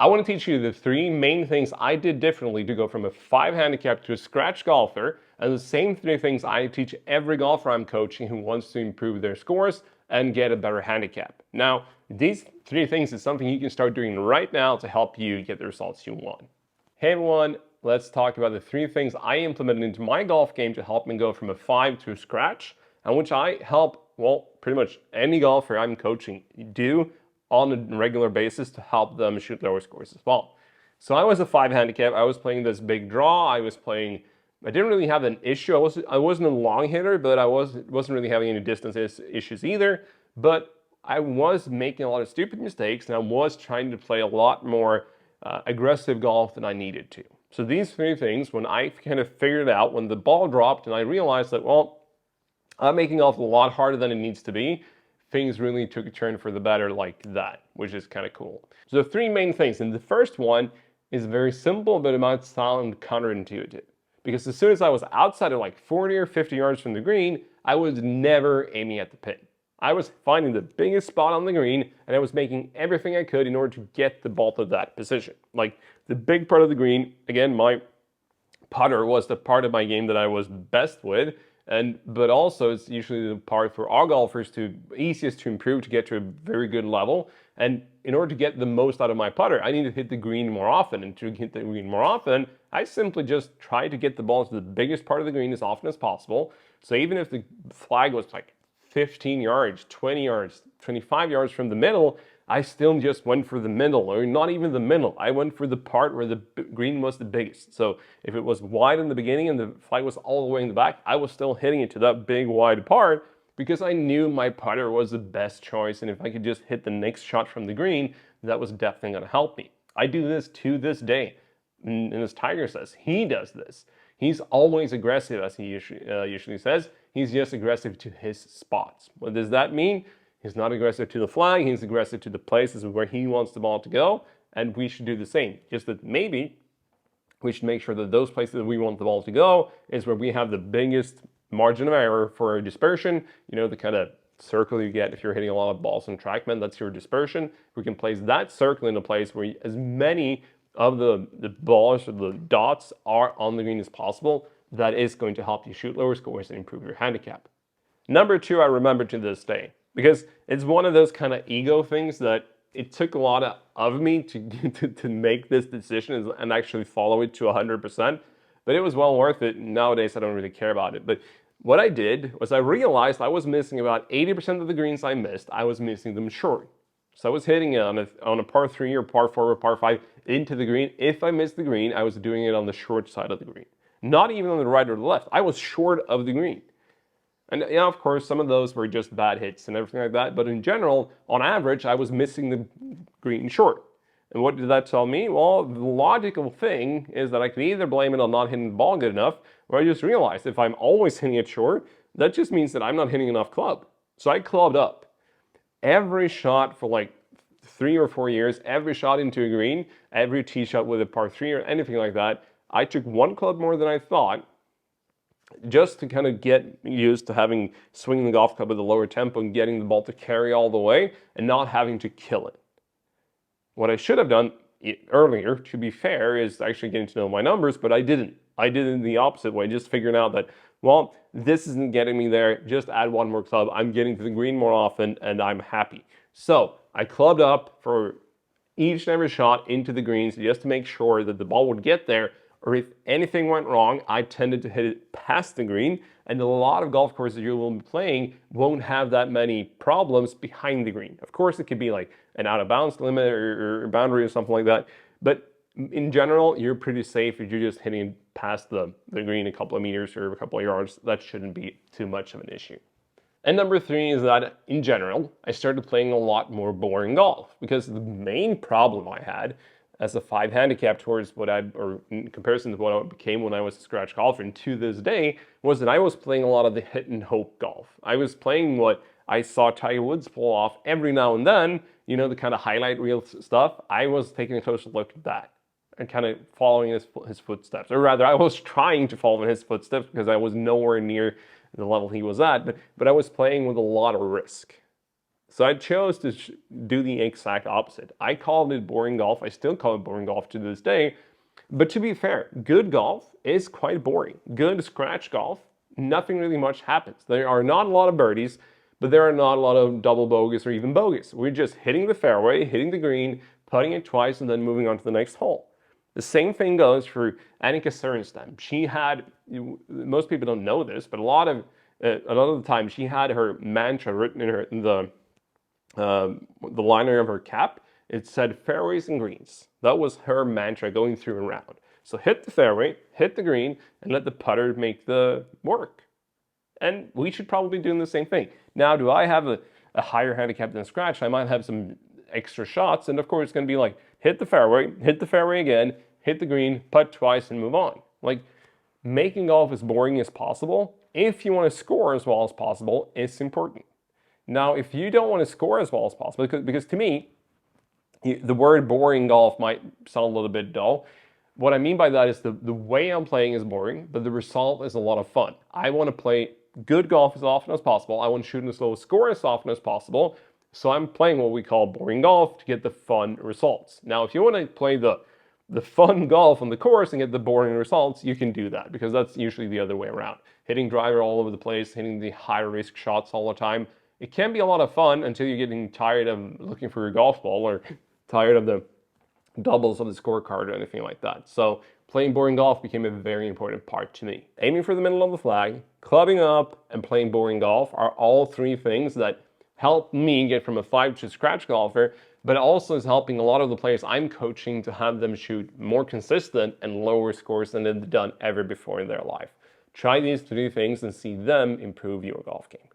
I want to teach you the 3 main things I did differently to go from a 5 handicap to a scratch golfer, and the same 3 things I teach every golfer I'm coaching who wants to improve their scores and get a better handicap. Now, these 3 things is something you can start doing right now to help you get the results you want. Hey everyone, let's talk about the 3 things I implemented into my golf game to help me go from a 5 to a scratch, and which I help, well, pretty much any golfer I'm coaching do on a regular basis to help them shoot lower scores as well. So I was a 5 handicap. I was playing this big draw. I didn't really have an issue. I wasn't a long hitter, but I wasn't really having any distance issues either. But I was making a lot of stupid mistakes, and I was trying to play a lot more aggressive golf than I needed to. So these 3 things, when I kind of figured it out, when the ball dropped and I realized that, well, I'm making golf a lot harder than it needs to be, things really took a turn for the better like that, which is kind of cool. So the 3 main things, and the first one is very simple, but it might sound counterintuitive. Because as soon as I was outside of like 40 or 50 yards from the green, I was never aiming at the pin. I was finding the biggest spot on the green, and I was making everything I could in order to get the ball to that position. Like the big part of the green, again, my putter was the part of my game that I was best with, but also it's usually the part for our golfers easiest to improve to get to a very good level. And in order to get the most out of my putter, I need to hit the green more often. And to hit the green more often, I simply just try to get the ball to the biggest part of the green as often as possible. So even if the flag was like 15 yards, 20 yards, 25 yards from the middle, I still just went for the middle, or not even the middle. I went for the part where the green was the biggest. So if it was wide in the beginning and the flag was all the way in the back, I was still hitting it to that big wide part because I knew my putter was the best choice. And if I could just hit the next shot from the green, that was definitely going to help me. I do this to this day. And as Tiger says, he does this. He's always aggressive, as he usually says. He's just aggressive to his spots. What does that mean? He's not aggressive to the flag, he's aggressive to the places where he wants the ball to go, and we should do the same. Just that maybe we should make sure that those places that we want the ball to go is where we have the biggest margin of error for dispersion. You know, the kind of circle you get if you're hitting a lot of balls on TrackMan, that's your dispersion. We can place that circle in a place where as many of the balls or the dots are on the green as possible. That is going to help you shoot lower scores and improve your handicap. Number 2, I remember to this day, because it's one of those kind of ego things that it took a lot of me to make this decision and actually follow it to 100%, but it was well worth it. Nowadays, I don't really care about it. But what I did was I realized I was missing about 80% of the greens I missed. I was missing them short. So I was hitting it on a par 3 or par 4 or par 5 into the green. If I missed the green, I was doing it on the short side of the green. Not even on the right or the left. I was short of the green. And yeah, of course, some of those were just bad hits and everything like that. But in general, on average, I was missing the green short. And what did that tell me? Well, the logical thing is that I could either blame it on not hitting the ball good enough, or I just realized if I'm always hitting it short, that just means that I'm not hitting enough club. So I clubbed up. Every shot for like 3 or 4 years, every shot into a green, every tee shot with a par 3 or anything like that, I took 1 club more than I thought, just to kind of get used to swinging the golf club with a lower tempo and getting the ball to carry all the way and not having to kill it. What I should have done earlier, to be fair, is actually getting to know my numbers, but I didn't. I did it the opposite way, just figuring out that, well, this isn't getting me there, just add 1 more club. I'm getting to the green more often and I'm happy. So I clubbed up for each and every shot into the greens just to make sure that the ball would get there, or if anything went wrong, I tended to hit it past the green, and a lot of golf courses you will be playing won't have that many problems behind the green. Of course, it could be like an out-of-bounds limit or boundary or something like that, but in general, you're pretty safe if you're just hitting past the green a couple of meters or a couple of yards. That shouldn't be too much of an issue. And number 3 is that, in general, I started playing a lot more boring golf, because the main problem I had as a 5 handicap or in comparison to what I became when I was a scratch golfer, and to this day, was that I was playing a lot of the hit and hope golf. I was playing what I saw Tiger Woods pull off every now and then, you know, the kind of highlight reel stuff. I was taking a closer look at that and kind of following his footsteps. Or rather, I was trying to follow in his footsteps because I was nowhere near the level he was at, but I was playing with a lot of risk. So I chose to do the exact opposite. I called it boring golf. I still call it boring golf to this day. But to be fair, good golf is quite boring. Good scratch golf, nothing really much happens. There are not a lot of birdies, but there are not a lot of double bogeys or even bogeys. We're just hitting the fairway, hitting the green, putting it twice, and then moving on to the next hole. The same thing goes for Annika Sorenstam. She had, most people don't know this, but a lot of the time she had her mantra written in the liner of her cap. It said fairways and greens. That was her mantra going through and round. So hit the fairway, hit the green, and let the putter make the work. And we should probably be doing the same thing. Now, do I have a higher handicap than scratch? I might have some extra shots, and of course it's going to be like hit the fairway again, hit the green, putt twice, and move on. Like, making golf as boring as possible, if you want to score as well as possible, is important. Now, if you don't want to score as well as possible, because to me, the word boring golf might sound a little bit dull. What I mean by that is the way I'm playing is boring, but the result is a lot of fun. I want to play good golf as often as possible. I want to shoot in as low score as often as possible. So I'm playing what we call boring golf to get the fun results. Now, if you want to play the fun golf on the course and get the boring results, you can do that, because that's usually the other way around. Hitting driver all over the place, hitting the high risk shots all the time. It can be a lot of fun until you're getting tired of looking for your golf ball, or tired of the doubles of the scorecard or anything like that. So playing boring golf became a very important part to me. Aiming for the middle of the flag, clubbing up, and playing boring golf are all three things that help me get from a 5 to scratch golfer, but also is helping a lot of the players I'm coaching to have them shoot more consistent and lower scores than they've done ever before in their life. Try these three things and see them improve your golf game.